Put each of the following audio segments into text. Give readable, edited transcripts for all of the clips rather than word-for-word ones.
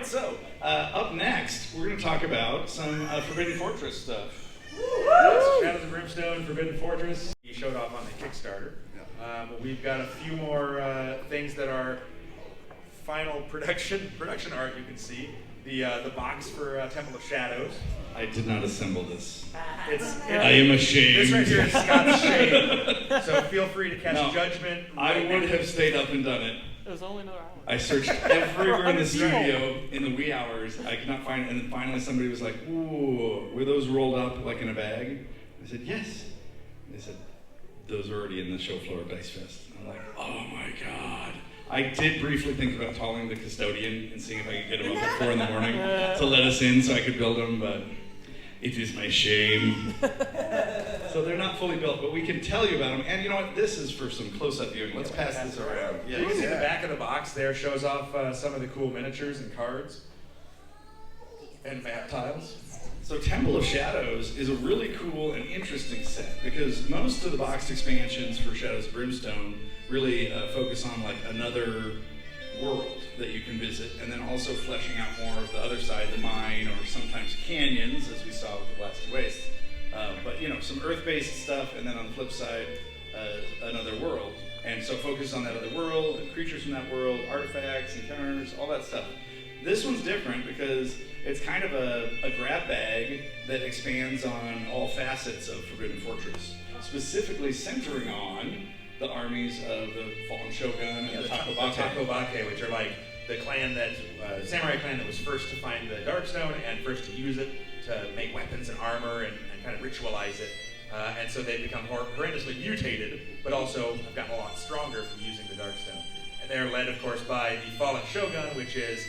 so up next, we're going to talk about some Forbidden Fortress stuff. Shadows of Brimstone, Forbidden Fortress. He showed off on the Kickstarter. We've got a few more things that are final production art. You can see the box for Temple of Shadows. I did not assemble this. I am ashamed. This right here is Scott's shame. So feel free to cast judgment. I would have stayed up and done it. It was only another hour. I searched everywhere in the studio in the wee hours. I could not find it. And then finally somebody was like, ooh, were those rolled up like in a bag? I said, yes. And they said, those are already in the show floor of Dice Fest. I'm like, oh my God. I did briefly think about calling the custodian and seeing if I could get him up at 4 in the morning to let us in so I could build them, but it is my shame. So they're not fully built, but we can tell you about them. And you know what? This is for some close-up viewing. Let's pass this around. Yeah, you can see the back of the box there shows off some of the cool miniatures and cards and map tiles. So Temple of Shadows is a really cool and interesting set because most of the boxed expansions for Shadows of Brimstone really focus on like another world that you can visit, and then also fleshing out more of the other side, the mine, or sometimes canyons, as we saw with the Blasted Waste. But you know, some earth-based stuff, and then on the flip side, another world. And so focus on that other world, and creatures from that world, artifacts, encounters, all that stuff. This one's different because it's kind of a grab bag that expands on all facets of Forbidden Fortress, specifically centering on the armies of the Fallen Shogun and the Takobake, which are like the clan that, samurai clan that was first to find the Darkstone and first to use it to make weapons and armor and kind of ritualize it. And so they've become horrendously mutated, but also have gotten a lot stronger from using the Darkstone. And they're led, of course, by the Fallen Shogun, which is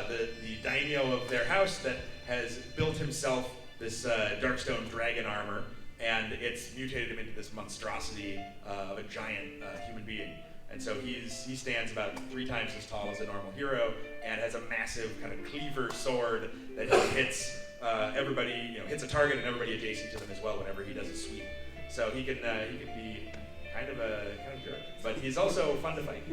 the daimyo of their house that has built himself this Darkstone dragon armor, and it's mutated him into this monstrosity of a giant human being. And so he stands about 3 times as tall as a normal hero, and has a massive kind of cleaver sword that he hits everybody, hits a target and everybody adjacent to them as well whenever he does a sweep. So he can be kind of a jerk, but he's also fun to fight.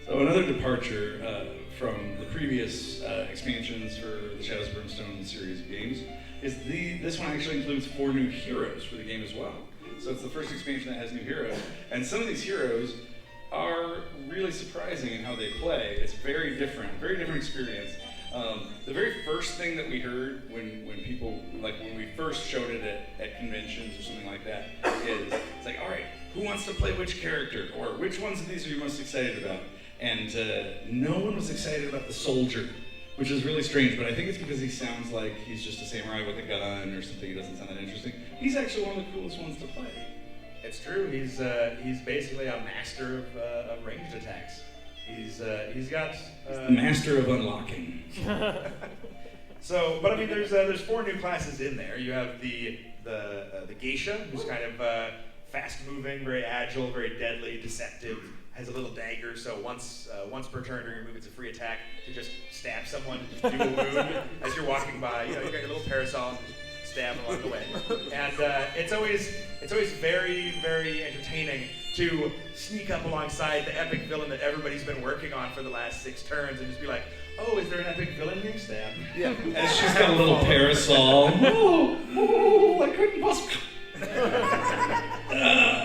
So another departure from the previous expansions for the Shadows of Brimstone series of games is this one actually includes 4 new heroes for the game as well. So it's the first expansion that has new heroes, and some of these heroes are really surprising in how they play. It's very different experience. The very first thing that we heard when we first showed it at conventions or something like that is, it's like, all right, who wants to play which character, or which ones of these are you most excited about? And no one was excited about the soldier, which is really strange, but I think it's because he sounds like he's just a samurai with a gun or something. He doesn't sound that interesting. He's actually one of the coolest ones to play. It's true. He's basically a master of ranged attacks. He's got the master of unlocking. So, but I mean, there's 4 new classes in there. You have the geisha, who's kind of fast-moving, very agile, very deadly, deceptive. Has a little dagger, so once per turn during your move, it's a free attack to just stab someone, just do a wound as you're walking by. You got your little parasol, stab along the way, and it's always very, very entertaining to sneak up alongside the epic villain that everybody's been working on for the last 6 turns, and just be like, oh, is there an epic villain here? Stab. Yeah, and she's got a little parasol. Oh, I couldn't possibly.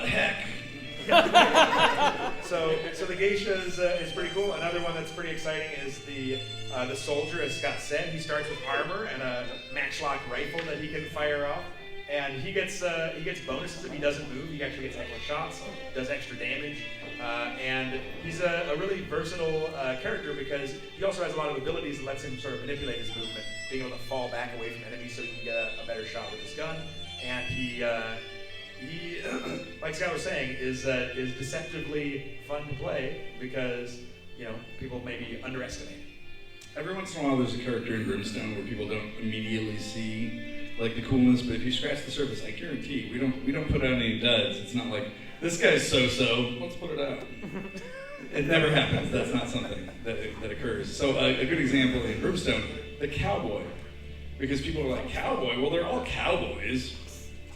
Heck. So the geisha is pretty cool. Another one that's pretty exciting is the soldier, as Scott said. He starts with armor and a matchlock rifle that he can fire off, and he gets bonuses if he doesn't move. He actually gets extra shots, does extra damage, and he's a really versatile character because he also has a lot of abilities that lets him sort of manipulate his movement, being able to fall back away from enemies so he can get a better shot with his gun. And he, like Scott was saying, is deceptively fun to play because people maybe underestimate. Every once in a while, there's a character in Brimstone where people don't immediately see like the coolness, but if you scratch the surface, I guarantee we don't put out any duds. It's not like this guy's so-so. Let's put it out. It never happens. That's not something that occurs. So a good example in Brimstone, the cowboy, because people are like, cowboy? Well, they're all cowboys.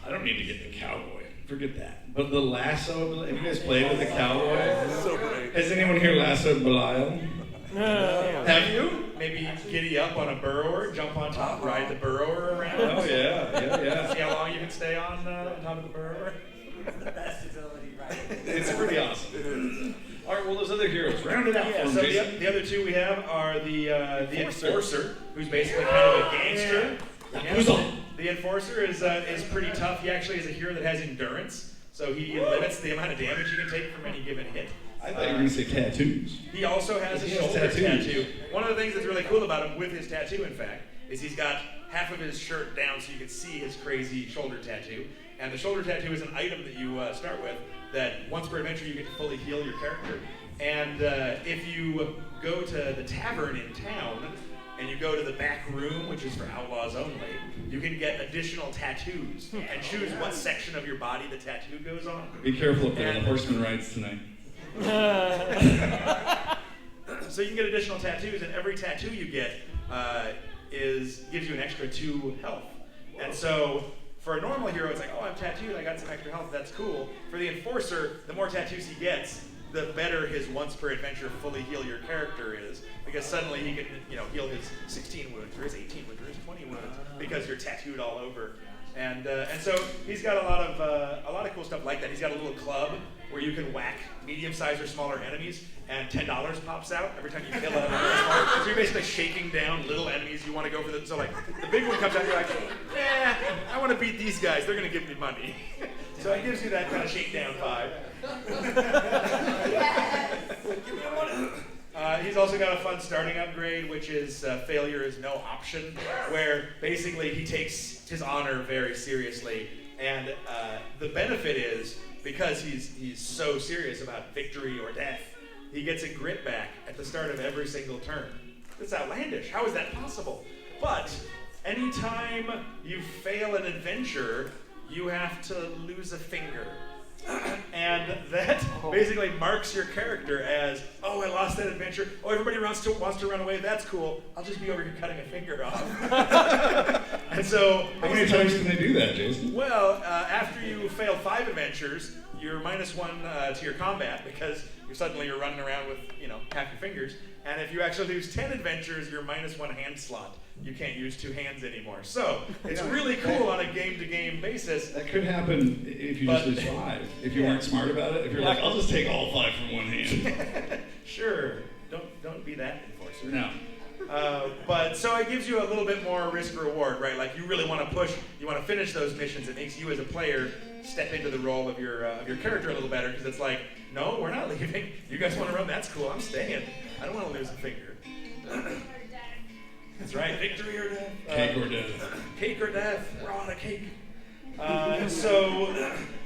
I don't need to get the cowboy. Forget that. But the lasso, have you guys played with the cowboy? So great. Has anyone here lassoed Belial? No. Have you? maybe giddy up on a burrower, jump on top, ride the burrower around. Oh yeah. See how long you can stay on top of the burrower. The best ability, right? It's pretty awesome. All right, well, those other heroes, round it out Yeah, for so them, the other two we have are the Enforcer, who's basically kind of a gangster. Yakuza. The Enforcer is pretty tough. He actually is a hero that has endurance, so he limits the amount of damage you can take from any given hit. I thought you were going to say tattoos. He also has a He has shoulder tattoos. tattoo. One of the things that's really cool about him with his tattoo, in fact, is he's got half of his shirt down so you can see his crazy shoulder tattoo. And the shoulder tattoo is an item that you start with that once per adventure you get to fully heal your character. And if you go to the tavern in town and you go to the back room, which is for outlaws only, you can get additional tattoos and choose what section of your body the tattoo goes on. Be careful up there on the horseman rides tonight. So you can get additional tattoos, and every tattoo you get gives you an extra 2 health. And so for a normal hero, it's like, oh, I'm tattooed, I got some extra health, that's cool. For the Enforcer, the more tattoos he gets, the better his once per adventure fully heal your character is, because suddenly he can, heal his 16 wounds or his 18 wounds or his 20 wounds because you're tattooed all over. And so he's got a lot of cool stuff like that. He's got a little club where you can whack medium-sized or smaller enemies, and $10 pops out every time you kill a smaller. So you're basically shaking down little enemies. You want to go for so like the big one comes out, you're like, I want to beat these guys. They're gonna give me money. So it gives you that kind of shakedown vibe. He's also got a fun starting upgrade, which is failure is no option, where basically he takes his honor very seriously, and the benefit is, because he's so serious about victory or death, he gets a grit back at the start of every single turn. That's outlandish. How is that possible? But anytime you fail an adventure, you have to lose a finger. And that basically marks your character as, oh, I lost that adventure. Oh, everybody wants to run away. That's cool. I'll just be over here cutting a finger off. And so, How many times can they do that, Jason? well, after you fail 5 adventures, you're -1 to your combat because you're running around with half your fingers. And if you actually lose 10 adventures, you're -1 hand slot. You can't use 2 hands anymore. So it's really cool on a game-to-game basis. That could happen if you just lose 5. If you weren't smart about it. If you're like, I'll just take all 5 from one hand. Sure. Don't be that Enforcer. No. But so it gives you a little bit more risk reward, right? Like you really want to push, you want to finish those missions. It makes you as a player step into the role of your character a little better, because it's like, no, we're not leaving. You guys want to run? That's cool. I'm staying. I don't want to lose a finger. That's right. Victory or death. Cake or death. Cake or death. We're on a cake. So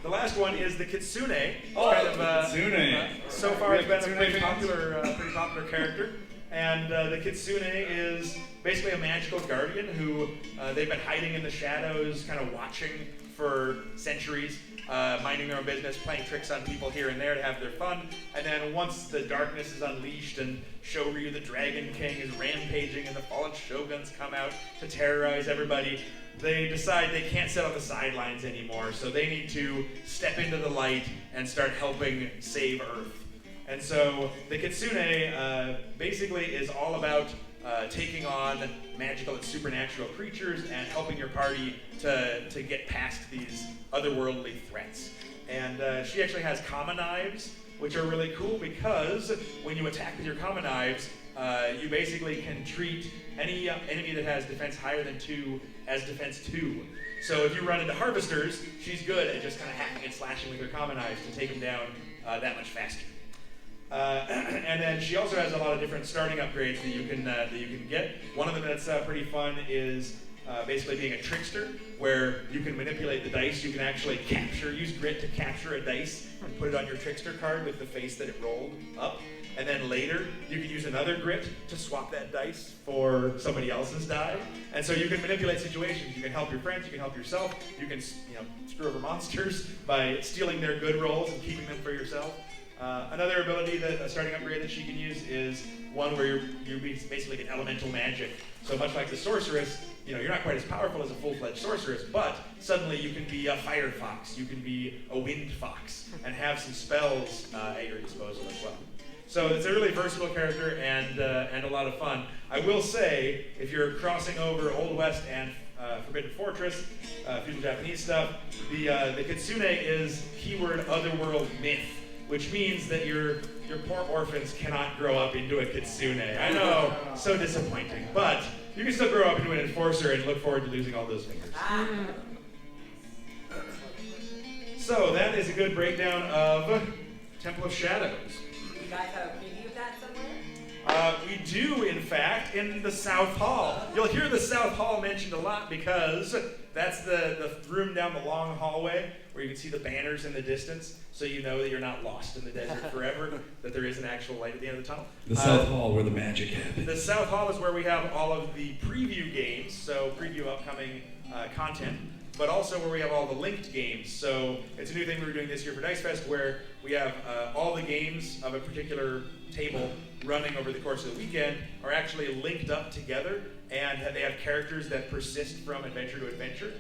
the last one is the Kitsune. It's Kitsune. So far, it's been a pretty popular character. And the Kitsune is basically a magical guardian who they've been hiding in the shadows, kind of watching for centuries, minding their own business, playing tricks on people here and there to have their fun. And then once the darkness is unleashed and Shoryu the Dragon King is rampaging and the fallen shoguns come out to terrorize everybody, they decide they can't sit on the sidelines anymore, so they need to step into the light and start helping save Earth. And so the Kitsune basically is all about taking on magical and supernatural creatures and helping your party to get past these otherworldly threats. And she actually has Kama knives, which are really cool because when you attack with your Kama knives, you basically can treat any enemy that has defense higher than 2 as defense 2. So if you run into harvesters, she's good at just kind of hacking and slashing with her Kama knives to take them down that much faster. And then she also has a lot of different starting upgrades that you can get. One of them that's pretty fun is basically being a trickster, where you can manipulate the dice. You can actually use grit to capture a dice and put it on your trickster card with the face that it rolled up. And then later, you can use another grit to swap that dice for somebody else's die. And so you can manipulate situations. You can help your friends. You can help yourself. You can screw over monsters by stealing their good rolls and keeping them for yourself. Another ability, a starting upgrade that she can use is one where you basically get elemental magic. So much like the sorceress, you're not quite as powerful as a full-fledged sorceress, but suddenly you can be a fire fox, you can be a wind fox, and have some spells at your disposal as well. So it's a really versatile character and a lot of fun. I will say, if you're crossing over Old West and Forbidden Fortress, feudal Japanese stuff, the kitsune is keyword otherworld myth, which means that your poor orphans cannot grow up into a kitsune. I know, so disappointing, but you can still grow up into an enforcer and look forward to losing all those fingers. So that is a good breakdown of Temple of Shadows. You guys have a preview of that somewhere? We do, in fact, in the South Hall. You'll hear the South Hall mentioned a lot because that's the room down the long hallway where you can see the banners in the distance, so you know that you're not lost in the desert forever, that there is an actual light at the end of the tunnel. The South Hall, where the magic happens. The South Hall is where we have all of the preview games, so preview upcoming content, but also where we have all the linked games. So it's a new thing we were doing this year for Dice Fest, where we have all the games of a particular table running over the course of the weekend are actually linked up together, and they have characters that persist from adventure to adventure.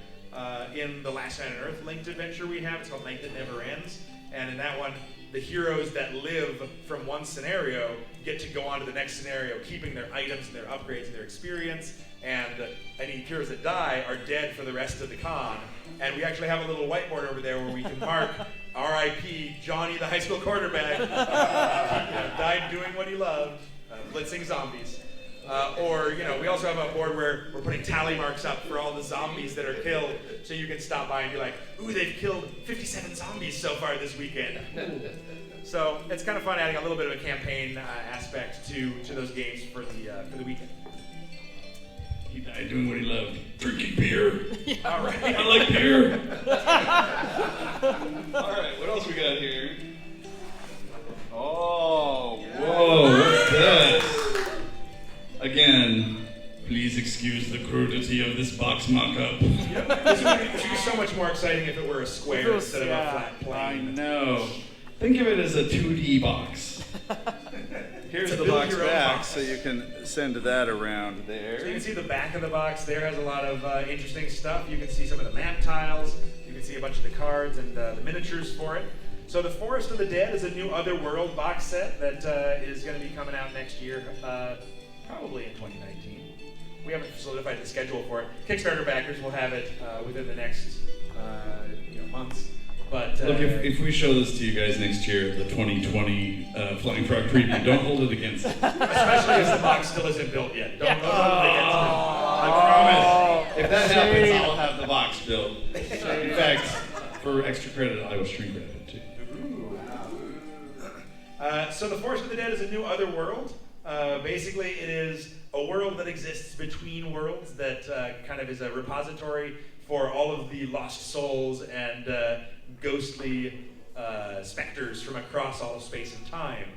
In the Last Night on Earth linked adventure we have, it's called Night That Never Ends, and in that one, the heroes that live from one scenario get to go on to the next scenario, keeping their items and their upgrades and their experience, and any heroes that die are dead for the rest of the con. And we actually have a little whiteboard over there where we can mark R.I.P. Johnny, the high school quarterback, died doing what he loved, blitzing zombies. Or, we also have a board where we're putting tally marks up for all the zombies that are killed, so you can stop by and be like, ooh, they've killed 57 zombies so far this weekend. So it's kind of fun adding a little bit of a campaign aspect to those games for the weekend. He died doing what he loved, drinking beer. All right. I like beer. All right, what else we got here? Oh, whoa, what's this? Again, please excuse the crudity of this box mock-up. Yep. This would be so much more exciting if it were a square instead of a flat I plane. know. Think of it as a 2D box. Here's It's a the box build your own back, box. so you can send that around So you there. can see the back of the box there has a lot of interesting stuff. You can see some of the map tiles. You can see a bunch of the cards and the miniatures for it. So the Forest of the Dead is a new Otherworld box set that is going to be coming out next year, probably in 2019. We haven't solidified the schedule for it. Kickstarter backers will have it within the next months. But Look, if we show this to you guys next year, the 2020 Flying Frog preview, don't hold it against us. especially if the box still isn't built yet, don't hold it against it. I promise. If that happens, I'll have the box built. In fact, for extra credit, I will shrink wrap it too. So the Forest of the Dead is a new Otherworld. Basically, it is a world that exists between worlds that kind of is a repository for all of the lost souls and ghostly specters from across all of space and time.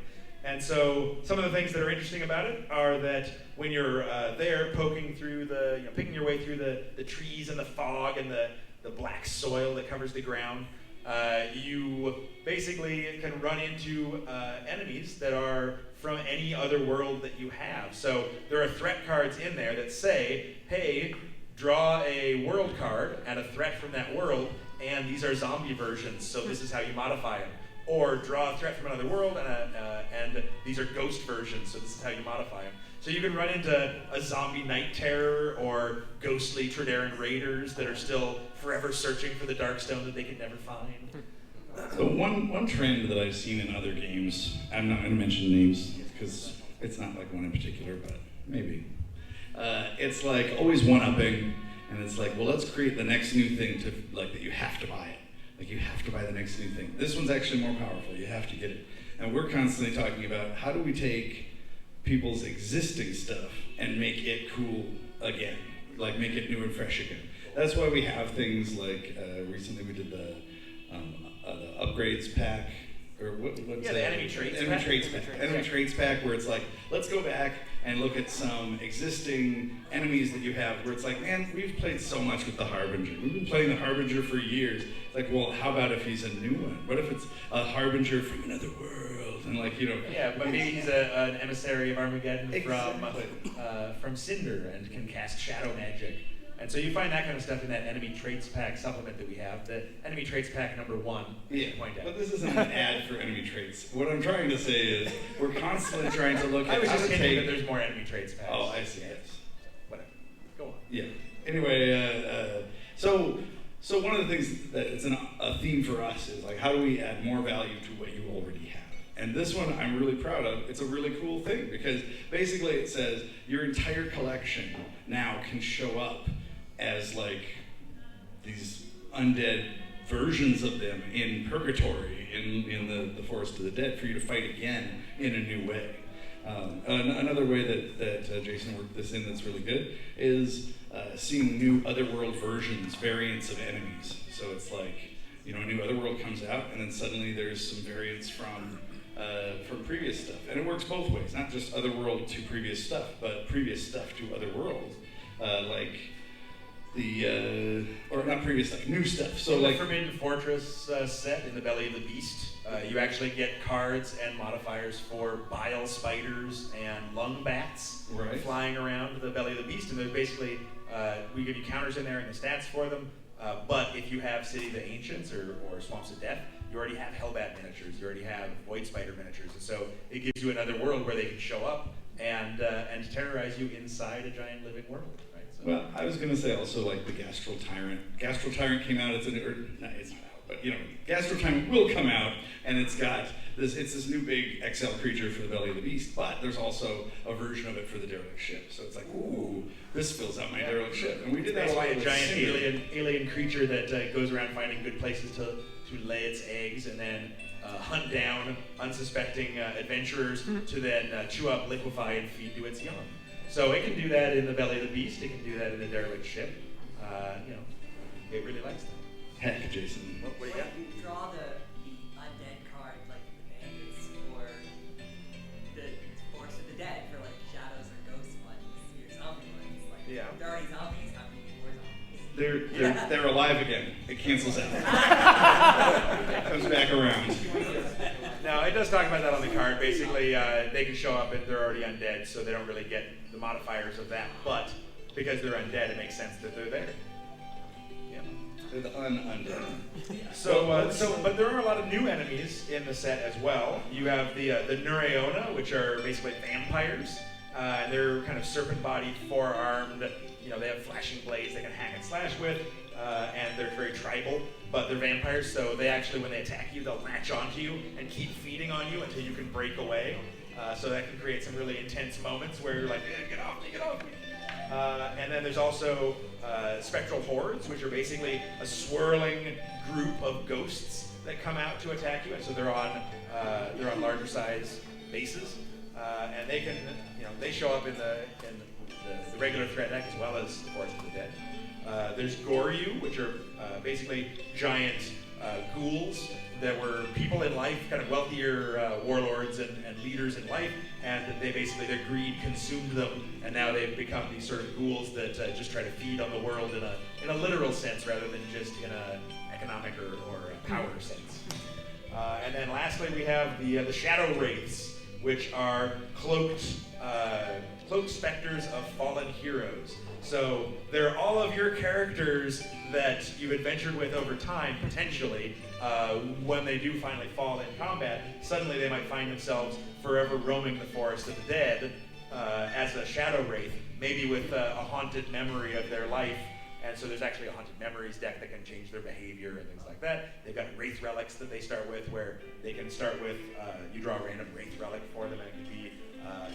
And so some of the things that are interesting about it are that when you're there poking through picking your way through the trees and the fog and the black soil that covers the ground, you basically can run into enemies that are from any other world that you have. So there are threat cards in there that say, hey, draw a world card and a threat from that world, and these are zombie versions, so this is how you modify them. Or draw a threat from another world, and these are ghost versions, so this is how you modify them. So you can run into a zombie night terror or ghostly Tredaran raiders that are still forever searching for the Darkstone that they can never find. So one trend that I've seen in other games, I'm not going to mention names because it's not like one in particular, but maybe. It's like always one-upping, and it's like, well, let's create the next new thing to like that you have to buy it. Like you have to buy the next new thing. This one's actually more powerful. You have to get it. And we're constantly talking about how do we take people's existing stuff and make it cool again, like make it new and fresh again. That's why we have things like recently we did the upgrades pack, or what's the enemy traits pack. Enemy traits pack, where it's like, let's go back and look at some existing enemies that you have, where it's like, man, we've played so much with the Harbinger. We've been playing the Harbinger for years. It's like, well, how about if he's a new one? What if it's a Harbinger from another world? And like, Yeah, but maybe he's an emissary of Armageddon Exactly. from Cinder and can cast shadow magic. And so you find that kind of stuff in that enemy traits pack supplement that we have, the enemy traits pack number 1. Yeah, Point out. but this isn't an ad for enemy traits. What I'm trying to say is we're constantly trying to look at I was how just to hinting take... that there's more enemy traits packs. Oh, I see, yes. Whatever. Go on. Yeah. Anyway, so one of the things that it's a theme for us is like, how do we add more value to what you already have? And this one I'm really proud of. It's a really cool thing because basically it says your entire collection now can show up as like these undead versions of them in purgatory, in the forest of the dead, for you to fight again in a new way. Another way that Jason worked this in that's really good is seeing new otherworld versions, variants of enemies. So it's like, you know, a new otherworld comes out, and then suddenly there's some variants from previous stuff. And it works both ways, not just otherworld to previous stuff, but previous stuff to other worlds. Like or not previous stuff, new stuff. So in like the Forbidden Fortress set in the Belly of the Beast, you actually get cards and modifiers for bile spiders and lung bats flying around the Belly of the Beast, and they're basically, we give you counters in there and the stats for them, but if you have City of the Ancients or Swamps of Death, you already have Hellbat miniatures, you already have Void Spider miniatures, and so it gives you another world where they can show up and terrorize you inside a giant living world. Well, I was going to say also like the Gastral Tyrant. Gastral Tyrant came out, it's not out, but you know, Gastral Tyrant will come out, and it's this new big XL creature for the Belly of the Beast, but there's also a version of it for the derelict ship. So it's like, ooh, this fills out my derelict ship. And we did that basically a giant alien creature that goes around finding good places to lay its eggs and then hunt down unsuspecting adventurers to then chew up, liquefy, and feed to its young. So it can do that in the Belly of the Beast. It can do that in the derelict ship. You know, it really likes that. Heck, Jason. What do you got? When you draw the undead card, like the bandits or the Forest of the Dead for like shadows or ghost ones, your zombie ones, like they're already zombies. How many more zombies? They're alive again. It cancels out. It comes back around. Now, it does talk about that on the card. Basically, they can show up and they're already undead, so they don't really get the modifiers of that. But because they're undead, it makes sense that they're there. Yeah. They're the undead. But there are a lot of new enemies in the set as well. You have the Nureona, which are basically vampires. They're kind of serpent-bodied, four-armed. You know, they have flashing blades they can hack and slash with, and they're very tribal. But they're vampires, so they actually, when they attack you, they'll latch onto you and keep feeding on you until you can break away. So that can create some really intense moments where you're like, get off me, get off me. And then there's also spectral hordes, which are basically a swirling group of ghosts that come out to attack you, and so they're on larger size bases, and they can, you know, they show up in the regular threat deck as well as the Forest of the Dead. There's Goryu, which are basically giant ghouls that were people in life, kind of wealthier warlords and leaders in life, and they basically, their greed consumed them, and now they've become these sort of ghouls that just try to feed on the world in a literal sense rather than just in an economic or a power sense. And then lastly, we have the Shadow Wraiths, which are cloaked specters of fallen heroes. So they're all of your characters that you've adventured with over time, potentially. When they do finally fall in combat, suddenly they might find themselves forever roaming the Forest of the Dead as a Shadow Wraith, maybe with a haunted memory of their life. And so there's actually a Haunted Memories deck that can change their behavior and things like that. They've got Wraith Relics that they start with, where they can start with, you draw a random Wraith Relic for them, and it could be, a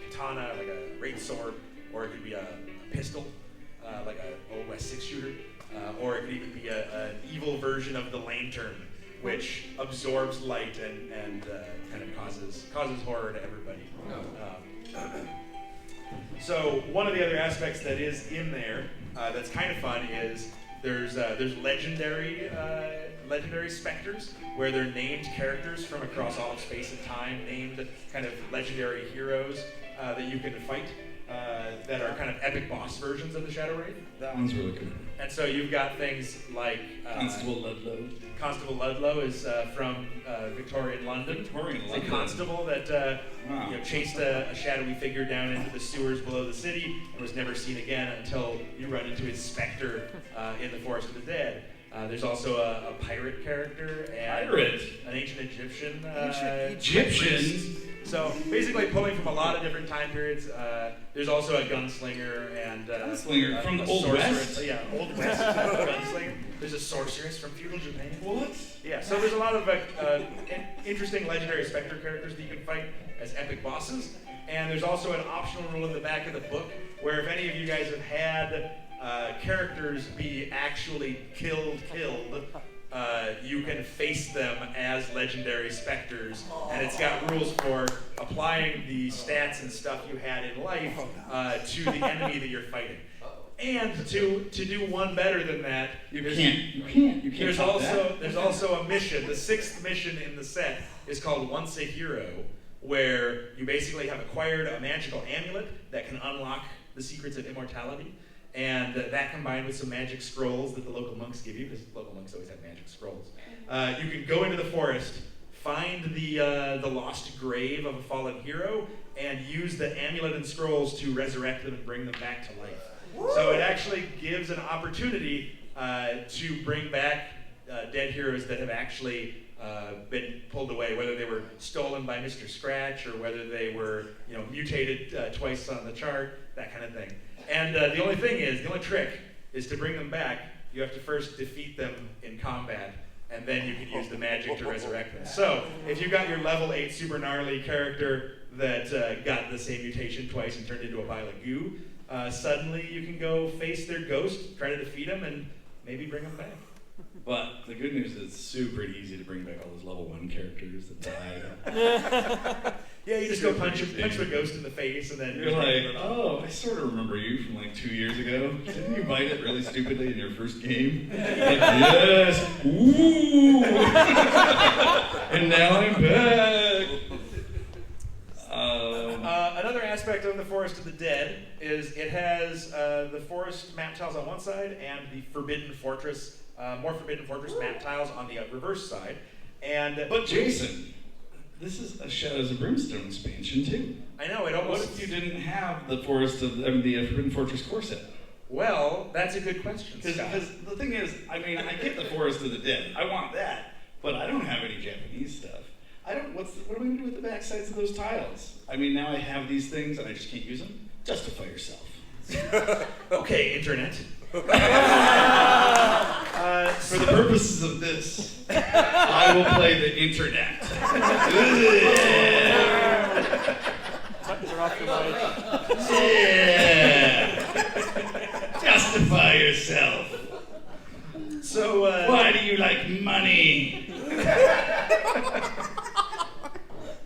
katana, like a Wraith Sword, or it could be a pistol, like a Old West 6-shooter, or it could even be an evil version of the Lantern, which absorbs light and kind of causes horror to everybody. So one of the other aspects that is in there that's kind of fun is there's legendary specters, where they're named characters from across all of space and time, named kind of legendary heroes that you can fight. that are kind of epic boss versions of the Shadow Wraith. That one's really cool. And so you've got things like Constable Ludlow. Constable Ludlow is from Victorian London. Victorian London. It's a constable that chased a shadowy figure down into the sewers below the city and was never seen again until you run into his specter in the Forest of the Dead. There's also a pirate character and an ancient Egyptian. Egyptians? So basically pulling from a lot of different time periods. There's also a gunslinger and gunslinger from the Old sorceress. West? Yeah, Old West gunslinger. There's a sorceress from feudal Japan. What? Yeah, so there's a lot of interesting legendary specter characters that you can fight as epic bosses. And there's also an optional rule in the back of the book where if any of you guys have had characters be actually killed, you can face them as legendary specters, and it's got rules for applying the stats and stuff you had in life to the enemy that you're fighting. And to do one better than that, there's also a mission. The 6th mission in the set is called Once a Hero, where you basically have acquired a magical amulet that can unlock the secrets of immortality. And that combined with some magic scrolls that the local monks give you, because local monks always have magic scrolls. You can go into the forest, find the lost grave of a fallen hero, and use the amulet and scrolls to resurrect them and bring them back to life. So it actually gives an opportunity to bring back dead heroes that have actually been pulled away, whether they were stolen by Mr. Scratch or whether they were mutated twice on the chart, that kind of thing. And the only trick is to bring them back, you have to first defeat them in combat, and then you can use the magic to resurrect them. So, if you've got your level 8 super gnarly character that got the same mutation twice and turned into a pile of goo, suddenly you can go face their ghost, try to defeat them, and maybe bring them back. But the good news is it's super easy to bring back all those level 1 characters that died. Yeah, you just go punch the ghost in the face, and then you're like, oh, I sort of remember you from like 2 years ago. Didn't you bite it really stupidly in your first game? Like, yes, ooh, and now I'm back. Another aspect of the Forest of the Dead is it has the forest map tiles on one side and the Forbidden Fortress, more Forbidden Fortress map tiles on the reverse side. But Jason, this is a Shadows of Brimstone expansion too. I know, What if you didn't have the the Forbidden Fortress core set? Well, that's a good question, Because the thing is, I mean, I get the Forest of the Dead. I want that, but I don't have any Japanese stuff. What am I going to do with the backsides of those tiles? I mean, now I have these things and I just can't use them. Justify yourself. Okay, Internet. For the purposes of this, I will play the Internet. Buttons are off your mic. Yeah. Justify yourself. So, why do you like money?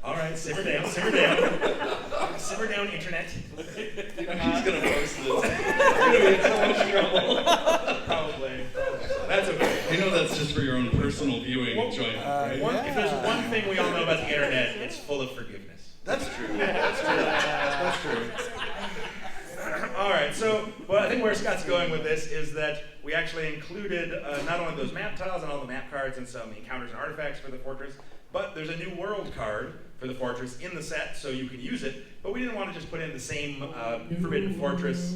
All right, simmer down. Simmer down, Internet. He's going to post this. You're going to be in so much trouble. Probably. That's okay. I know that's just for your own personal viewing enjoyment. Right? If there's one thing we all know about the Internet, it's full of forgiveness. That's true. That's true. All right, so I think where Scott's going with this is that we actually included not only those map tiles and all the map cards and some encounters and artifacts for the fortress, but there's a new world card for the fortress in the set, so you can use it. But we didn't want to just put in the same Forbidden Fortress.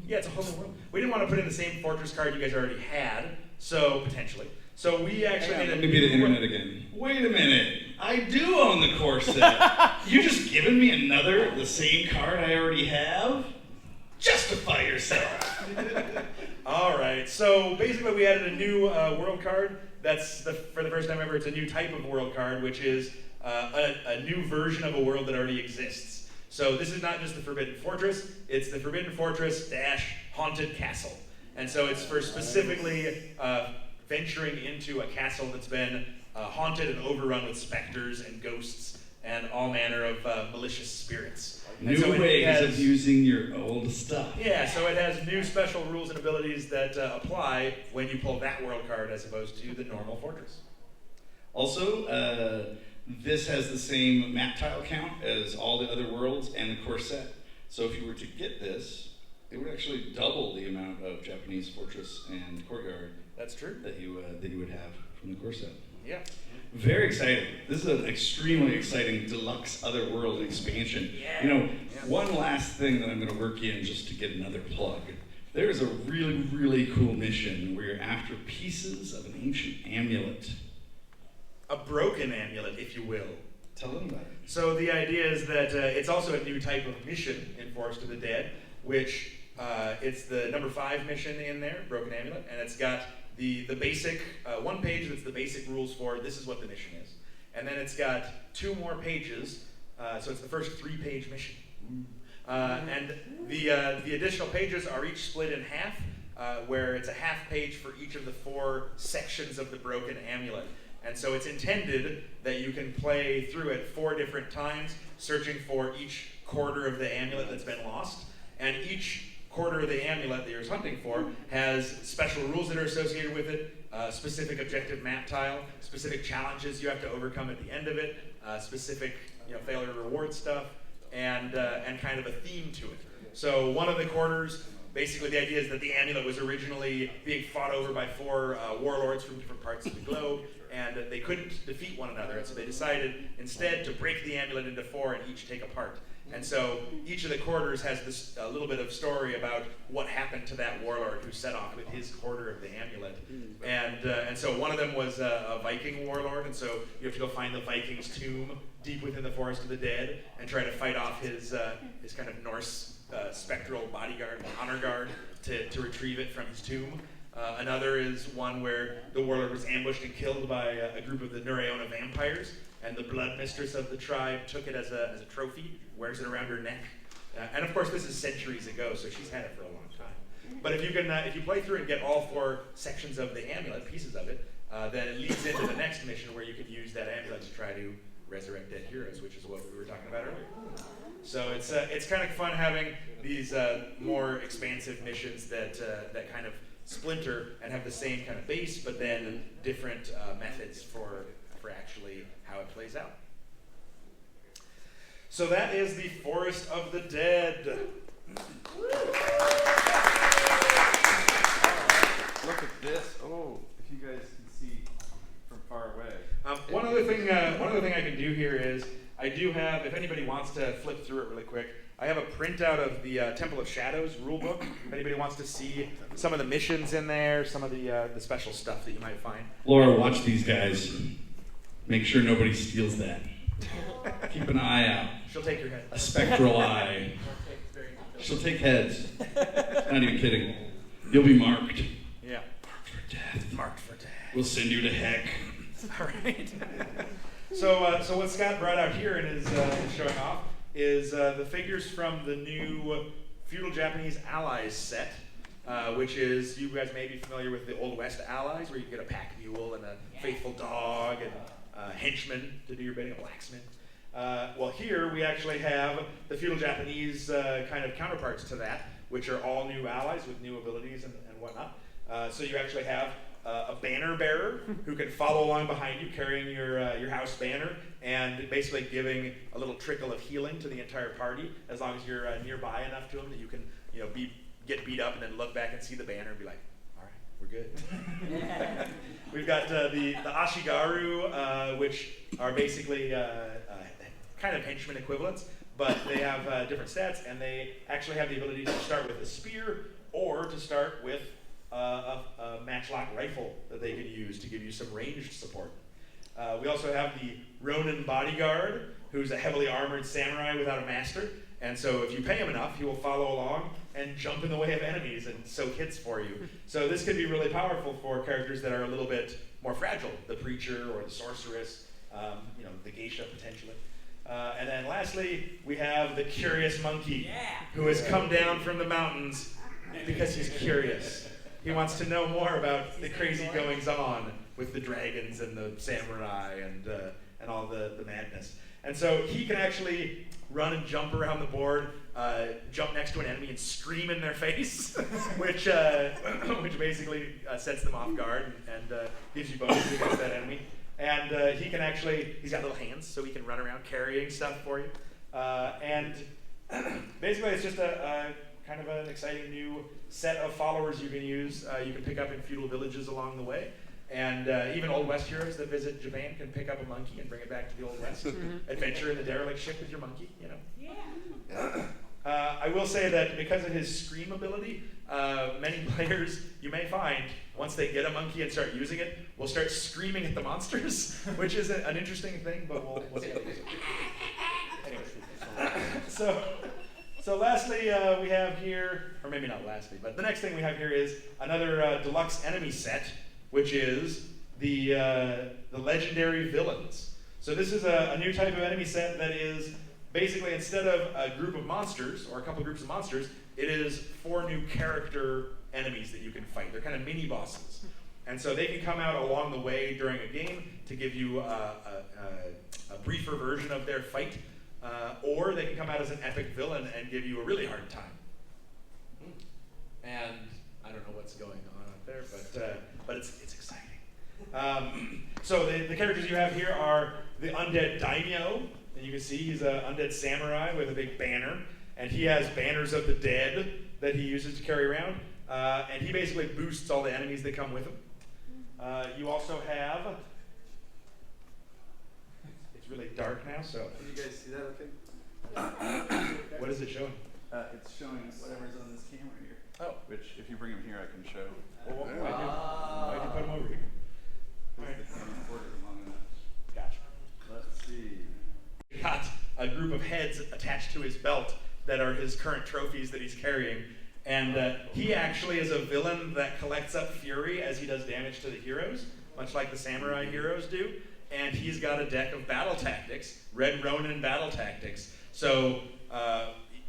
Yeah, it's a whole new world. We didn't want to put in the same fortress card you guys already had, potentially. So we actually made a Let me be the Internet again. Wait a minute. I do own the core set. You just giving me the same card I already have? Justify yourself. All right, so basically we added a new world card. That's for the first time ever, it's a new type of world card, which is a new version of a world that already exists. So this is not just the Forbidden Fortress, it's the Forbidden Fortress - Haunted Castle. And so it's for specifically venturing into a castle that's been haunted and overrun with specters and ghosts and all manner of malicious spirits. New ways of using your old stuff. Yeah, so it has new special rules and abilities that apply when you pull that world card as opposed to the normal fortress. Also, this has the same map tile count as all the other worlds and the core set. So if you were to get this, it would actually double the amount of Japanese fortress and courtyard That's true. that you would have from the core set. Yeah. Very exciting. This is an extremely exciting deluxe Otherworld expansion. Yeah. You know, Yeah. one last thing that I'm going to work in just to get another plug. There's a really, really cool mission where you're after pieces of an ancient amulet. A broken amulet, if you will. Tell them about it. So the idea is that it's also a new type of mission in Forest of the Dead, which it's the number 5 mission in there, Broken Amulet, and it's got the basic, one page that's the basic rules for this is what the mission is. And then it's got 2 more pages, so it's the first 3-page mission. And the additional pages are each split in half, where it's a half page for each of the 4 sections of the Broken Amulet. And so it's intended that you can play through it 4 different times, searching for each quarter of the amulet that's been lost. And each quarter of the amulet that you're hunting for has special rules that are associated with it, specific objective map tile, specific challenges you have to overcome at the end of it, specific failure reward stuff, and kind of a theme to it. So one of the quarters, basically the idea is that the amulet was originally being fought over by 4 warlords from different parts of the globe, and they couldn't defeat one another, and so they decided instead to break the amulet into 4 and each take a part. And so each of the quarters has this a little bit of story about what happened to that warlord who set off with his quarter of the amulet. And so one of them was a Viking warlord, and so you have to go find the Viking's tomb deep within the Forest of the Dead and try to fight off his kind of Norse spectral bodyguard, honor guard, to retrieve it from his tomb. Another is one where the warlord was ambushed and killed by a group of the Nureona vampires, and the blood mistress of the tribe took it as a trophy, wears it around her neck. And of course, this is centuries ago, so she's had it for a long time. But if you play through and get all 4 sections of the amulet, pieces of it, then it leads into the next mission where you can use that amulet to try to resurrect dead heroes, which is what we were talking about earlier. So it's kind of fun having these more expansive missions that kind of splinter and have the same kind of base, but then different methods for actually how it plays out. So that is the Forest of the Dead. Look at this. Oh, if you guys can see from far away. One other thing I can do here is I do have, if anybody wants to flip through it really quick, I have a printout of the Temple of Shadows rulebook. If anybody wants to see some of the missions in there, some of the special stuff that you might find. Laura, watch these guys. Make sure nobody steals that. Keep an eye out. She'll take your head. A spectral eye. She'll take heads. Not even kidding. You'll be marked. Yeah. Marked for death. Marked for death. We'll send you to heck. All right. So what Scott brought out here and is showing off is the figures from the new Feudal Japanese Allies set, which is, you guys may be familiar with the Old West Allies, where you get a pack mule and a faithful dog and a henchman to do your bidding, a blacksmith. Well, here we actually have the Feudal Japanese kind of counterparts to that, which are all new allies with new abilities and whatnot. So you actually have a banner bearer who can follow along behind you carrying your house banner and basically giving a little trickle of healing to the entire party as long as you're nearby enough to him that you can get beat up and then look back and see the banner and be like, all right, we're good. We've got the Ashigaru, which are basically kind of henchman equivalents, but they have different stats, and they actually have the ability to start with a spear or to start with a matchlock rifle that they can use to give you some ranged support. We also have the Ronin bodyguard, who's a heavily armored samurai without a master, and so if you pay him enough, he will follow along and jump in the way of enemies and soak hits for you. So this can be really powerful for characters that are a little bit more fragile, the preacher or the sorceress, the geisha potentially. And then lastly, we have the curious monkey, who has come down from the mountains because he's curious. He wants to know more about the crazy goings-on with the dragons and the samurai and all the madness. And so he can actually run and jump around the board, jump next to an enemy and scream in their face, which basically sets them off guard and gives you bonuses against that enemy. And he's got little hands, so he can run around carrying stuff for you. And basically, it's just a kind of an exciting new set of followers you can use. You can pick up in feudal villages along the way. And even Old West heroes that visit Japan can pick up a monkey and bring it back to the Old West. Adventure in the derelict ship with your monkey, you know. Yeah. I will say that because of his scream ability, many players, you may find, once they get a monkey and start using it, will start screaming at the monsters, which is an interesting thing, but we'll see how it goes. Anyway, so lastly, we have here, or maybe not lastly, but the next thing we have here is another deluxe enemy set, which is the legendary villains. So this is a new type of enemy set that is basically, instead of a group of monsters, or a couple groups of monsters, it is 4 new character enemies that you can fight. They're kind of mini bosses. And so they can come out along the way during a game to give you a briefer version of their fight, or they can come out as an epic villain and give you a really hard time. And I don't know what's going on up there, but it's exciting. So the characters you have here are the undead daimyo, and you can see he's an undead samurai with a big banner, and he has banners of the dead that he uses to carry around, and he basically boosts all the enemies that come with him. You also have, it's really dark now, so. Can you guys see that okay? What is it showing? It's showing whatever's on this camera here. Oh. Which, if you bring them here, I can show. Well, why do you put them over here? All right. It's recorded long enough. Gotcha. Let's see. Got a group of heads attached to his belt that are his current trophies that he's carrying. And he actually is a villain that collects up fury as he does damage to the heroes, much like the samurai heroes do. And he's got a deck of battle tactics, Red Ronin battle tactics. So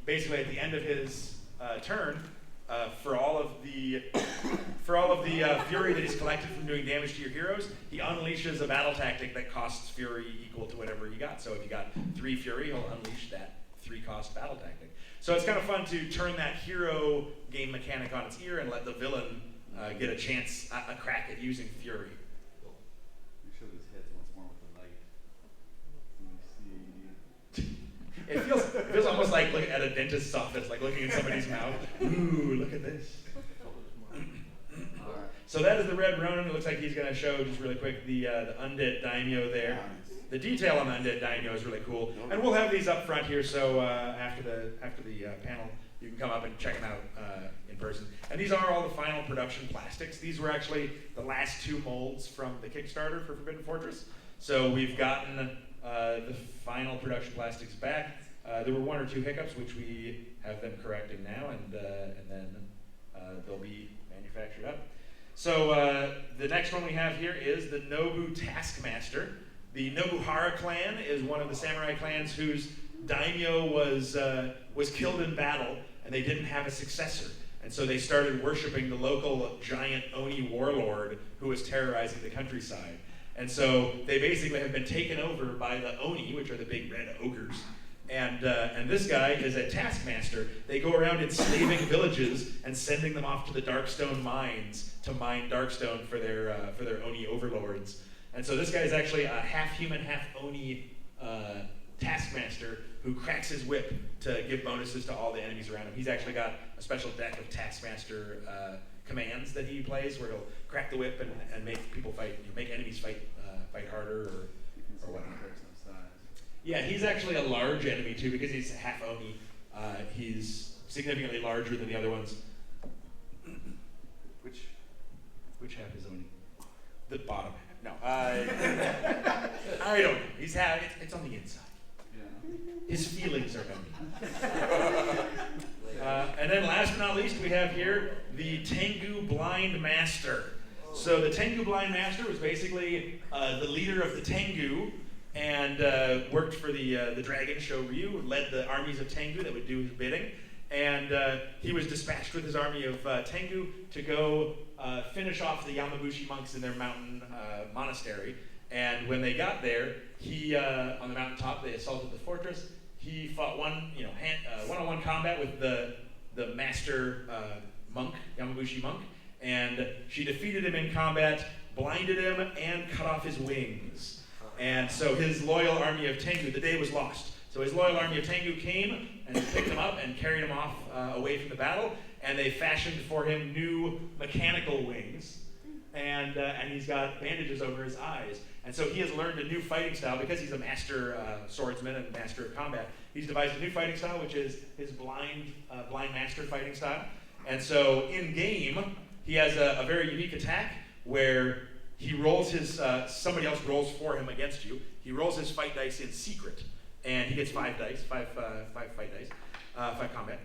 basically at the end of his turn, for all of the fury that he's collected from doing damage to your heroes, he unleashes a battle tactic that costs fury equal to whatever you got. So if you got 3 fury, he'll unleash that 3-cost battle tactic. So it's kind of fun to turn that hero game mechanic on its ear and let the villain get a chance, a crack at using fury. Let me show these heads once more with the light. Let me see. It feels almost like looking at a dentist's office, like looking in somebody's mouth. Ooh, look at this. So that is the Red Ronin. It looks like he's going to show, just really quick, the undead daimyo there. The detail on the undead daimyo is really cool. And we'll have these up front here, so after the panel, you can come up and check them out in person. And these are all the final production plastics. These were actually the last 2 molds from the Kickstarter for Forbidden Fortress. So we've gotten the final production plastics back. There were 1 or 2 hiccups, which we have them correcting now, and then they'll be manufactured up. So the next one we have here is the Nobu Taskmaster. The Nobuhara clan is one of the samurai clans whose daimyo was killed in battle, and they didn't have a successor. And so they started worshiping the local giant Oni warlord who was terrorizing the countryside. And so they basically have been taken over by the Oni, which are the big red ogres. And this guy is a taskmaster. They go around enslaving villages and sending them off to the Darkstone mines to mine Darkstone for their Oni overlords. And so this guy is actually a half human, half Oni taskmaster who cracks his whip to give bonuses to all the enemies around him. He's actually got a special deck of taskmaster commands that he plays, where he'll crack the whip and make people fight, make enemies fight harder or whatnot. Yeah, he's actually a large enemy too, because he's half Oni. He's significantly larger than the other ones. Which half is Oni? The bottom half. No, I don't know. He's it's on the inside. Yeah. His feelings are Oni. And then last but not least, we have here the Tengu Blind Master. So the Tengu Blind Master was basically the leader of the Tengu, and worked for the dragon Shoryu, led the armies of Tengu that would do his bidding. And he was dispatched with his army of Tengu to go finish off the Yamabushi monks in their mountain monastery. And when they got there, he on the mountaintop, they assaulted the fortress. He fought one-on-one combat with the master monk, Yamabushi monk, and she defeated him in combat, blinded him, and cut off his wings. And so his loyal army of Tengu, the day was lost. So his loyal army of Tengu came and picked him up and carried him off away from the battle, and they fashioned for him new mechanical wings, and he's got bandages over his eyes. And so he has learned a new fighting style because he's a master swordsman and master of combat. He's devised a new fighting style, which is his blind master fighting style. And so in game, he has a very unique attack where he rolls his, somebody else rolls for him against you. He rolls his fight dice in secret, and he gets 5 dice, five fight dice, 5 combat.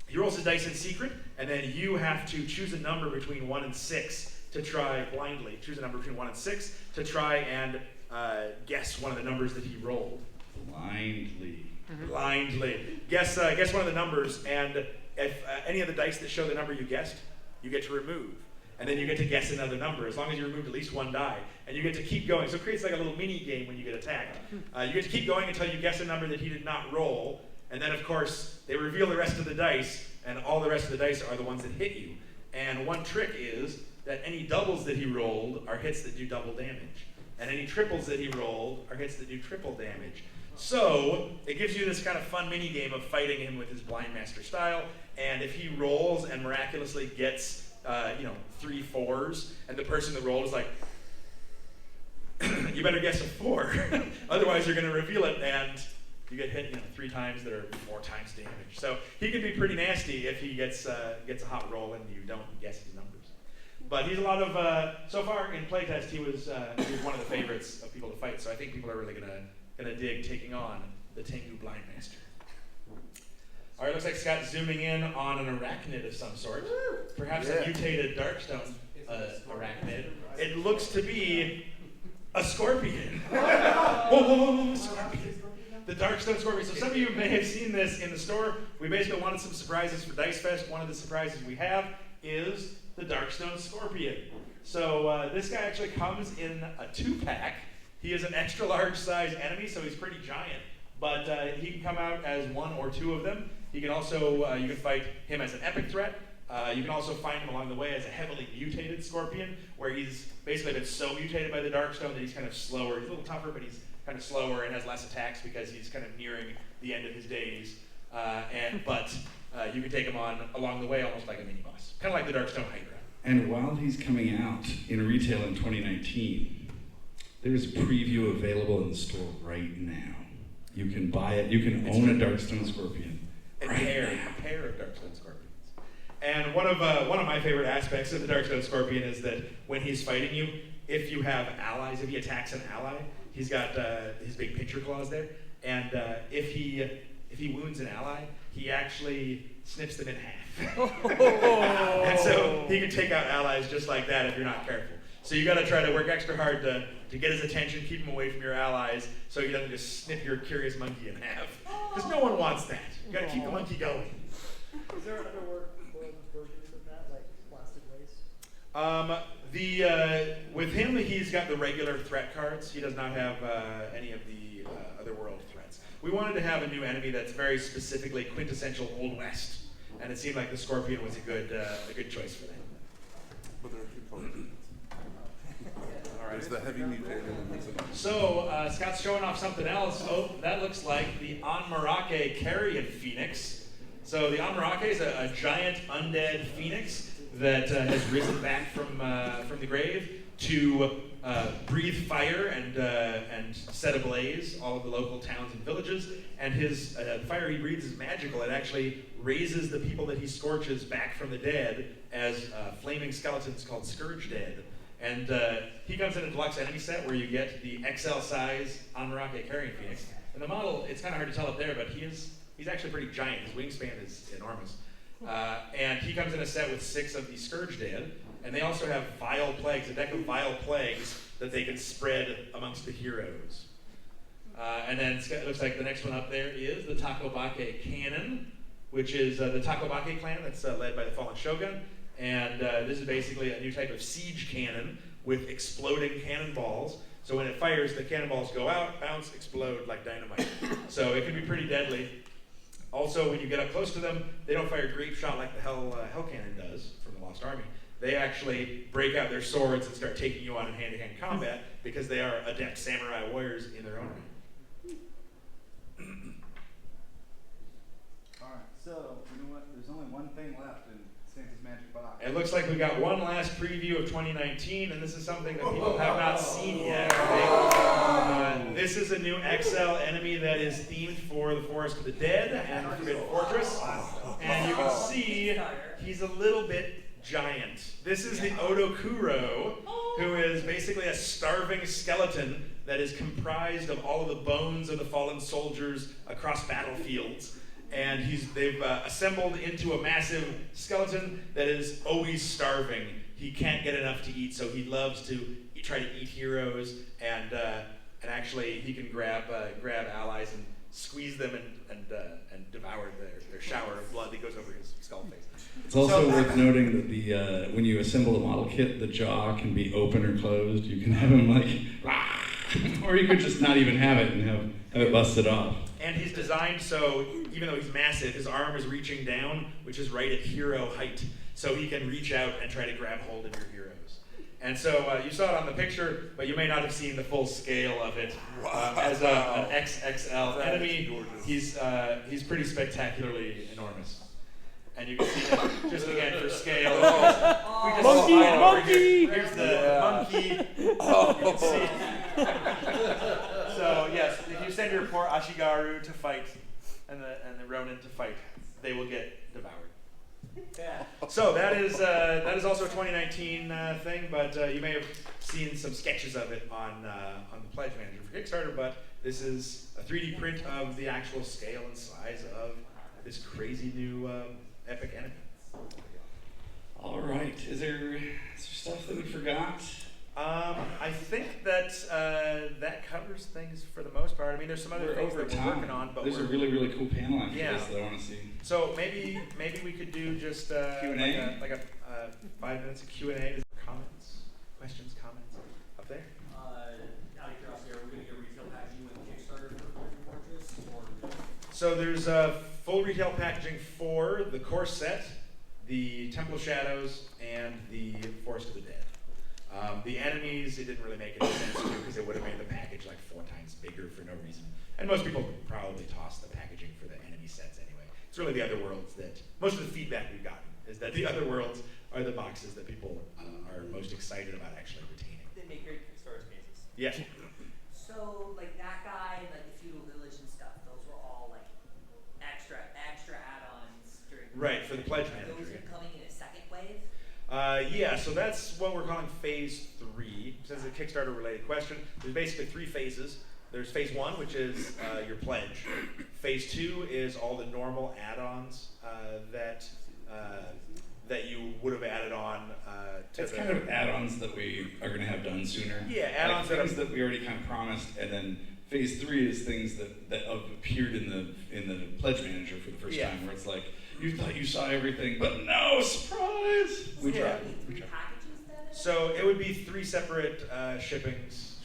He rolls his dice in secret, and then you have to choose a number between 1 and 6 to try blindly. Choose a number between 1 and 6 to try and guess one of the numbers that he rolled. Blindly. Blindly. Guess one of the numbers, and if any of the dice that show the number you guessed, you get to remove. And then you get to guess another number, as long as you removed at least 1 die. And you get to keep going. So it creates like a little mini game when you get attacked. You get to keep going until you guess a number that he did not roll. And then, of course, they reveal the rest of the dice, and all the rest of the dice are the ones that hit you. And one trick is that any doubles that he rolled are hits that do double damage. And any triples that he rolled are hits that do triple damage. So it gives you this kind of fun mini game of fighting him with his blind master style. And if he rolls and miraculously gets 3 4s, and the person that rolled is like, you better guess a 4, otherwise you're going to reveal it, and you get hit 3 times that are 4 times damage. So he can be pretty nasty if he gets a hot roll and you don't guess his numbers. But he's a lot of so far in playtest he was one of the favorites of people to fight. So I think people are really gonna dig taking on the Tengu Blind Master. All right, looks like Scott's zooming in on an arachnid of some sort, perhaps a mutated Darkstone arachnid. It looks to be a scorpion. Whoa, scorpion. The Darkstone Scorpion. So some of you may have seen this in the store. We basically wanted some surprises for Dice Fest. One of the surprises we have is the Darkstone Scorpion. So this guy actually comes in a 2-pack. He is an extra large size enemy, so he's pretty giant. But he can come out as 1 or 2 of them. He can also, you can fight him as an epic threat. You can also find him along the way as a heavily mutated scorpion, where he's basically been so mutated by the Darkstone that he's kind of slower. He's a little tougher, but he's kind of slower and has less attacks because he's kind of nearing the end of his days. But you can take him on along the way almost like a mini-boss, kind of like the Darkstone Hydra. And while he's coming out in retail in 2019, there's a preview available in the store right now. You can buy it. You can own a Darkstone Scorpion. A pair of Darkstone Scorpions. And one of my favorite aspects of the Darkstone Scorpion is that when he's fighting you, if you have allies, if he attacks an ally, he's got his big pincher claws there, and if he wounds an ally, he actually snips them in half. And so he can take out allies just like that if you're not careful. So you got to try to work extra hard to get his attention, keep him away from your allies, so he doesn't just snip your curious monkey in half. Because no one wants that. You got to keep the monkey going. Is there another versions of that, like plastic waste? With him, he's got the regular threat cards. He does not have any of the otherworld threats. We wanted to have a new enemy that's very specifically quintessential Old West, and it seemed like the Scorpion was a good choice for that. But there are 2 components. All right. There's the heavy mutated and there's the So Scott's showing off something else. Oh, that looks like the Anmarake Carrion Phoenix. So the Anmarake is a giant undead phoenix that has risen back from the grave to breathe fire and set ablaze all of the local towns and villages. And his fire he breathes is magical. It actually raises the people that he scorches back from the dead as flaming skeletons called Scourge Dead. And he comes in a deluxe enemy set where you get the XL size Anmarake Carrion Phoenix. And the model, it's kind of hard to tell up there, but he's actually pretty giant. His wingspan is enormous. And he comes in a set with 6 of the Scourge Dead. And they also have Vile Plagues, a deck of Vile Plagues that they can spread amongst the heroes. And then it looks like the next one up there is the Takobake Cannon, which is the Takobake clan that's led by the Fallen Shogun. And this is basically a new type of siege cannon with exploding cannonballs. So when it fires, the cannonballs go out, bounce, explode like dynamite. So it can be pretty deadly. Also, when you get up close to them, they don't fire grape shot like the Hell Cannon does from the Lost Army. They actually break out their swords and start taking you on in hand-to-hand combat because they are adept samurai warriors in their own right. So, you know what? There's only one thing left in Santa's magic box. It looks like we got one last preview of 2019, and this is something that people have not seen yet. This is a new XL enemy that is themed for the Forest of the Dead and Forbidden Fortress. And you can see he's a little bit giant. This is the Odokuro, who is basically a starving skeleton that is comprised of all of the bones of the fallen soldiers across battlefields. And they've assembled into a massive skeleton that is always starving. He can't get enough to eat, so he loves to try to eat heroes, and actually he can grab allies and squeeze them and devour their shower of blood that goes over his skull face. It's also worth noting that the when you assemble a model kit, the jaw can be open or closed. You can have him like, or you could just not even have it and have it busted off. And he's designed so, even though he's massive, his arm is reaching down, which is right at hero height. So he can reach out and try to grab hold of your heroes. And so you saw it on the picture, but you may not have seen the full scale of it. As an XXL enemy, he's pretty spectacularly enormous. And you can see him, just again for scale. Monkey! Here's the monkey. You can see. So yes, if you send your poor Ashigaru to fight and the Ronin to fight, they will get devoured. Yeah. So that is also a 2019 thing, but you may have seen some sketches of it on the Pledge Manager for Kickstarter. But this is a 3D print of the actual scale and size of this crazy new epic enemy. All right. Is there stuff that we forgot? I think that that covers things for the most part. I mean, there's some other things that we're working on, but there's a really, really cool panel after Yeah. this that I want to see. So maybe we could do just Q&A? like a 5 minutes of Q&A. Comments, questions, comments up there. Out of curiosity, are we going to get retail packaging with Kickstarter for Forbidden Fortress, or? So there's full retail packaging for the core set, the Temple of Shadows, and the Forest of the Dead. The enemies, it didn't really make any sense to because it would have made the package like 4 times bigger for no reason. And most people would probably toss the packaging for the enemy sets anyway. It's really the other worlds that, most of the feedback we've gotten is that the other worlds are the boxes that people are most excited about actually retaining. They make great Kickstarter cases. Yeah. So, like that guy, like the Feudal Village and stuff, those were all like extra add-ons during. Right, for the Pledge Are Manager. those coming in a second wave? Yeah, so that's what we're calling phase 3. Since it's a Kickstarter related question, there's basically 3 phases. There's phase 1, which is your pledge. Phase 2 is all the normal add-ons that you would have added on. It's kind of add-ons that we are going to have done sooner. Yeah, add-ons like things that we already kind of promised, and then phase 3 is things that have appeared in the Pledge Manager for the first time, where it's like, you thought you saw everything, but no, surprise! We tried. Packages then? So it would be 3 separate shipments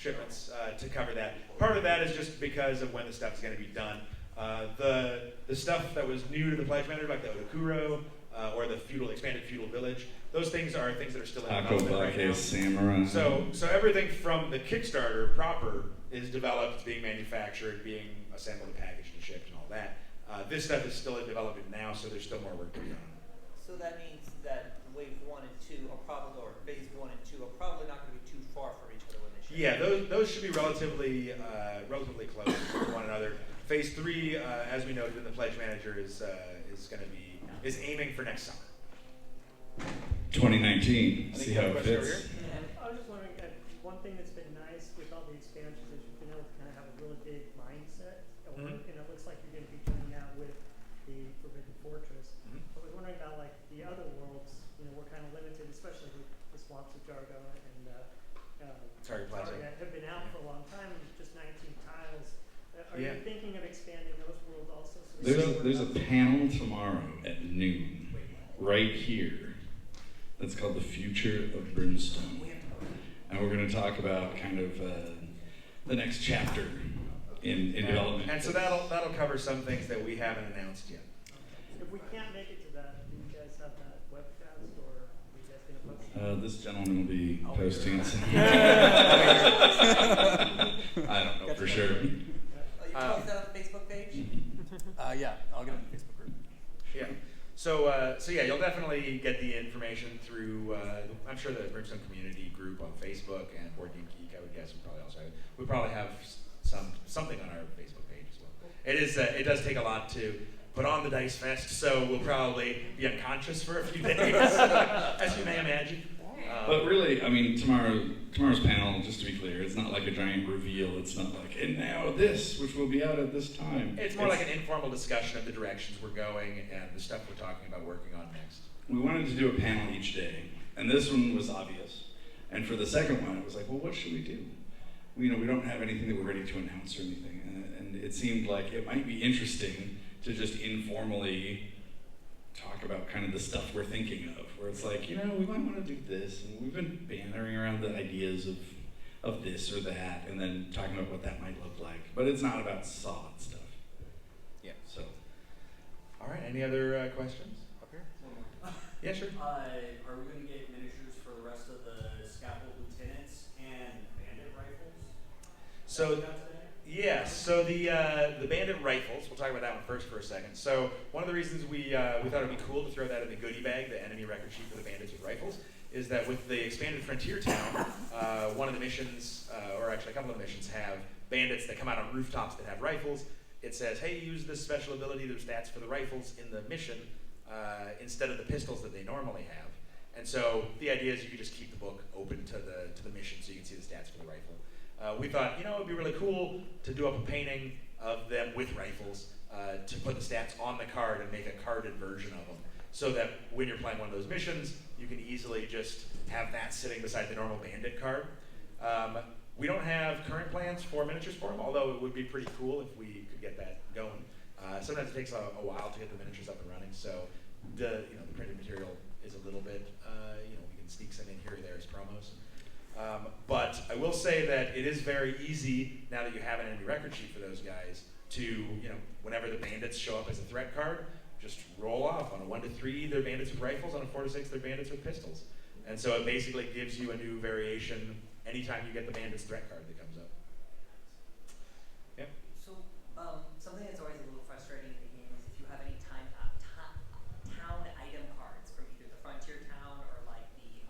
to cover that. Part of that is just because of when the stuff is going to be done. The stuff that was new to the Pledge Manager, like the Odokuro or the expanded Feudal Village, those things are things that are still in development right now. Samurai. So everything from the Kickstarter proper is developed, being manufactured, being assembled, packaged, and shipped, and all that. This stuff is still in development now, so there's still more work to be done. So that means that wave 1 and 2 are probably, or phase 1 and 2 are probably not going to be too far from each other when they ship. Yeah, those should be relatively close to one another. Phase 3, as we noted in the Pledge Manager, is aiming for next summer. 2019. See how it fits. I was just wondering, one thing that's been nice with all the expansions is you've been able to kind of have a really big mindset at work, and it looks like you're going to be doing that with the Forbidden Fortress. But I was wondering about like the other worlds. We're kind of limited, especially with the Swamps of Jargo and Target Plaza. have been out for a long time, just 19 tiles. Are you thinking of expanding those worlds also? So There's a panel tomorrow at noon, right here, that's called The Future of Brimstone. And we're going to talk about kind of the next chapter in development. And so that'll cover some things that we haven't announced yet. If we can't make it to that, do you guys have that webcast, or are you guys going to post it? This gentleman will be posting some. I don't know for sure. You post that on the Facebook page? Yeah, I'll get on the Facebook group. Yeah. So yeah, you'll definitely get the information through, I'm sure the Brimstone community group on Facebook and Board Game Geek, I would guess we probably have something on our Facebook page as well. It does take a lot to put on the Dice Fest, so we'll probably be unconscious for a few days, as you may imagine. But really, I mean, tomorrow's panel, just to be clear, it's not like a giant reveal. It's not like, and now this, which will be out at this time. It's more like an informal discussion of the directions we're going and the stuff we're talking about working on next. We wanted to do a panel each day, and this one was obvious. And for the second one, it was like, well, what should we do? We don't have anything that we're ready to announce or anything. And it seemed like it might be interesting to just informally talk about kind of the stuff we're thinking of, where it's like, we might want to do this, and we've been bantering around the ideas of this or that, and then talking about what that might look like. But it's not about solid stuff. Yeah. So. All right. Any other questions? Up here? One more. Yeah, sure. Are we going to get miniatures for the rest of the scaffold lieutenants and bandit rifles? So. Yeah, so the bandit rifles, we'll talk about that one first for a second. So one of the reasons we thought it'd be cool to throw that in the goodie bag, the enemy record sheet for the bandits with rifles, is that with the expanded Frontier Town, one of the missions, or actually a couple of the missions, have bandits that come out on rooftops that have rifles. It says, hey, use this special ability, there's stats for the rifles in the mission instead of the pistols that they normally have. And so the idea is you could just keep the book open to the mission so you can see the stats for the rifle. We thought, it'd be really cool to do up a painting of them with rifles, to put the stats on the card and make a carded version of them, so that when you're playing one of those missions, you can easily just have that sitting beside the normal bandit card. We don't have current plans for miniatures for them, although it would be pretty cool if we could get that going. Sometimes it takes a while to get the miniatures up and running, so the printed material is a little bit, we can sneak some in here or there as promos. But I will say that it is very easy, now that you have an enemy record sheet for those guys, to, whenever the bandits show up as a threat card, just roll off. On a 1 to 3, they're bandits with rifles. On a 4 to 6, they're bandits with pistols. And so it basically gives you a new variation anytime you get the bandits threat card that comes up. Yep. So, something that's always a little frustrating in the game is if you have any town item cards from either the Frontier Town or like the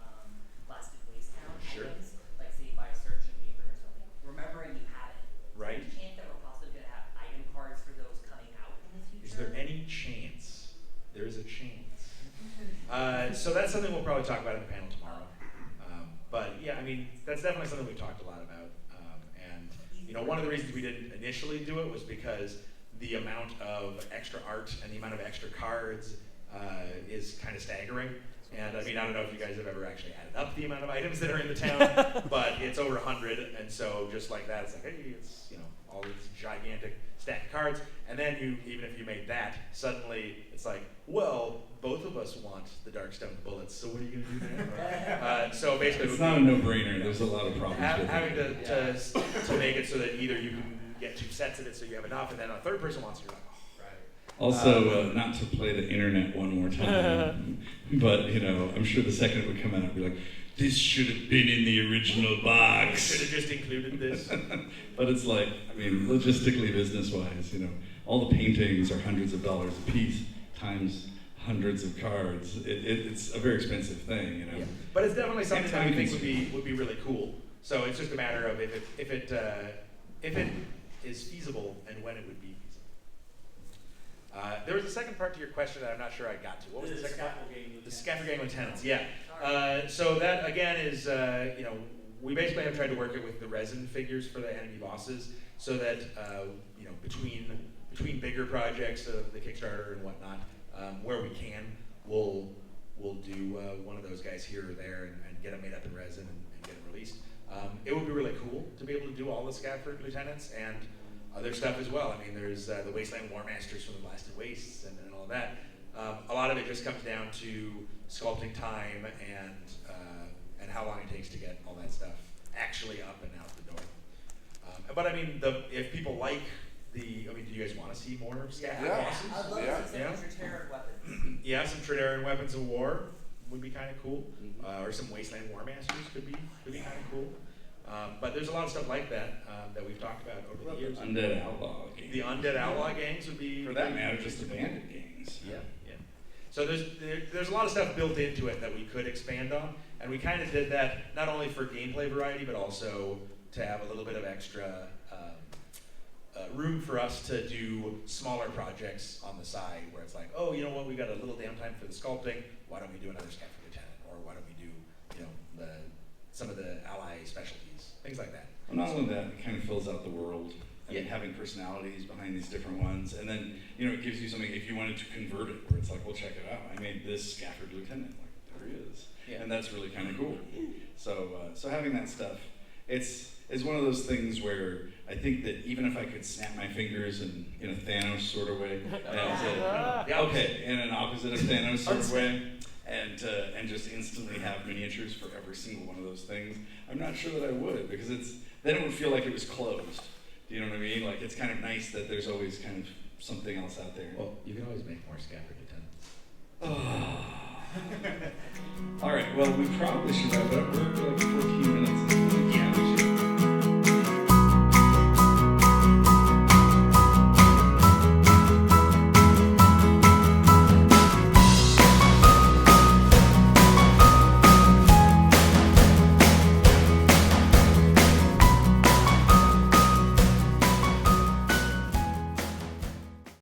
Blasted Waste Town Sure. items, like say by search and apron or something, remembering you have it. Right. Is there any chance that we're possibly going to have item cards for those coming out in the future? Is there any chance? There is a chance. So that's something we'll probably talk about in the panel tomorrow. But yeah, I mean, that's definitely something we've talked a lot about. And one of the reasons we didn't initially do it was because the amount of extra art and the amount of extra cards is kind of staggering. And I mean, I don't know if you guys have ever actually added up the amount of items that are in the town, but it's over 100. And so just like that, it's like, hey, it's, all these gigantic stack of cards. And then even if you made that, suddenly it's like, well, both of us want the Darkstone bullets, so what are you going to do there? So basically, It's not a no-brainer. There's a lot of problems with having it. to make it so that either you can get 2 sets of it so you have enough, and then a third person wants it, you're like, oh, right. Also, not to play the internet one more time, but I'm sure the second it would come out, I'd be like, this should have been in the original box. Should have just included this. But it's like, I mean, logistically, business-wise, all the paintings are hundreds of dollars a piece times hundreds of cards. It's a very expensive thing, Yeah. But it's definitely something that we think time-consuming. would be really cool. So it's just a matter of if it is feasible and when it would be feasible. There was a second part to your question that I'm not sure I got to. What was the second part? The scaffold gang lieutenants. Yeah. So that again is we basically have tried to work it with the resin figures for the enemy bosses, so that between bigger projects of the Kickstarter and whatnot, where we can, we'll do one of those guys here or there and get them made up in resin and get them released. It would be really cool to be able to do all the scaffold lieutenants and other stuff as well. I mean, there's the Wasteland War Masters from the Blasted Wastes and all of that. A lot of it just comes down to sculpting time and how long it takes to get all that stuff actually up and out the door. But I mean, if people like do you guys want to see more scaffold bosses? I'd love to see some Triterran weapons. Yeah, some Triterran weapons of war would be kind of cool, or some Wasteland War Masters could be kind of cool. But there's a lot of stuff like that that we've talked about over the years. Undead Outlaw gangs. The Undead Outlaw gangs would be... For that matter, just the bandit gangs. Yeah, yeah. So there's a lot of stuff built into it that we could expand on, and we kind of did that not only for gameplay variety, but also to have a little bit of extra room for us to do smaller projects on the side, where it's like, oh, you know what, we got a little downtime for the sculpting. Why don't we do another Scaffold Lieutenant, or why don't we do, you know, some of the ally specialties, things like that. Well, not only that, it kind of fills out the world. I mean, Yeah. having personalities behind these different ones, and then, you know, it gives you something if you wanted to convert it, where it's like, well, check it out. I made this Scaffold Lieutenant. Like, there he is. Yeah. And that's really kind of cool. So, so having that stuff, it's one of those things where I think that even if I could snap my fingers in a Thanos sort of way, in an opposite of Thanos sort of way, and just instantly have miniatures for every single one of those things, I'm not sure that I would, because then it would feel like it was closed. Do you know what I mean? Like, it's kind of nice that there's always kind of something else out there. Well, you can always make more Scaffold Lieutenants. All right, well, we probably should wrap it up. We're like